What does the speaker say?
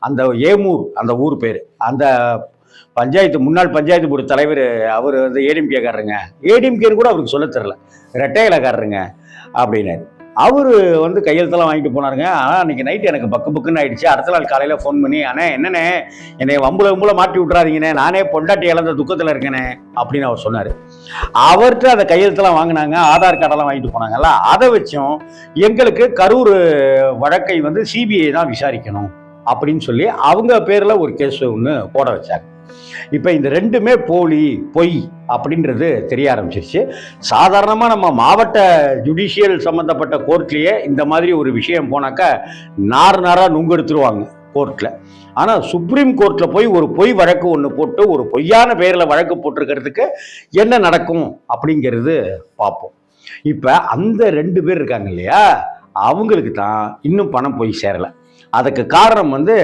அந்த ஏமூர் அந்த ஊர் பேர், அந்த பஞ்சாயத்து முன்னாள் பஞ்சாயத்து போர்டு தலைவர் அவர் வந்து ஏடிஎம்கேக்காரருங்க, ஏடிஎம்கேன்னு கூட அவருக்கு சொல்ல தெரில, ரெட்டையிலக்காரருங்க அப்படின்னாரு. அவரு வந்து கையெழுத்தெல்லாம் வாங்கிட்டு போனாருங்க. ஆனால் அன்றைக்கி நைட்டு எனக்கு பக்கு பக்குன்னு ஆகிடுச்சு. அடுத்த நாள் காலையில் ஃபோன் பண்ணி, அண்ணே என்னண்ணே என்னை வம்புல மாட்டி விட்றாதீங்கண்ணே, நானே பொண்டாட்டி இழந்த துக்கத்தில் இருக்கேனே அப்படின்னு அவர் சொன்னார். அவர்கிட்ட அந்த கையெழுத்தெல்லாம் வாங்கினாங்க, ஆதார் கார்டெல்லாம் வாங்கிட்டு போனாங்கல்ல, அதை வச்சும் எங்களுக்கு கரூர் வழக்கை வந்து சிபிஐ தான் விசாரிக்கணும் அப்படின்னு சொல்லி அவங்க பேரில் ஒரு கேஸ் ஒன்று போட வச்சாங்க. இப்போ இந்த ரெண்டுமே போலி பொய் அப்படின்றது தெரிய ஆரம்பிச்சிருச்சு. சாதாரணமாக நம்ம மாவட்ட ஜுடிஷியல் சம்மந்தப்பட்ட கோர்ட்லேயே இந்த மாதிரி ஒரு விஷயம் போனாக்கா நாராக நுங்கெடுத்துருவாங்க கோர்ட்டில். ஆனால் சுப்ரீம் கோர்ட்டில் போய் ஒரு பொய் வழக்கு ஒன்று போட்டு ஒரு பொய்யான பெயரில் வழக்கு போட்டிருக்கிறதுக்கு என்ன நடக்கும் அப்படிங்கிறது பார்ப்போம். இப்போ அந்த 2 பேர் இருக்காங்க இல்லையா, அவங்களுக்கு தான் இன்னும் பணம் போய் சேரலை. அதுக்கு காரணம் வந்து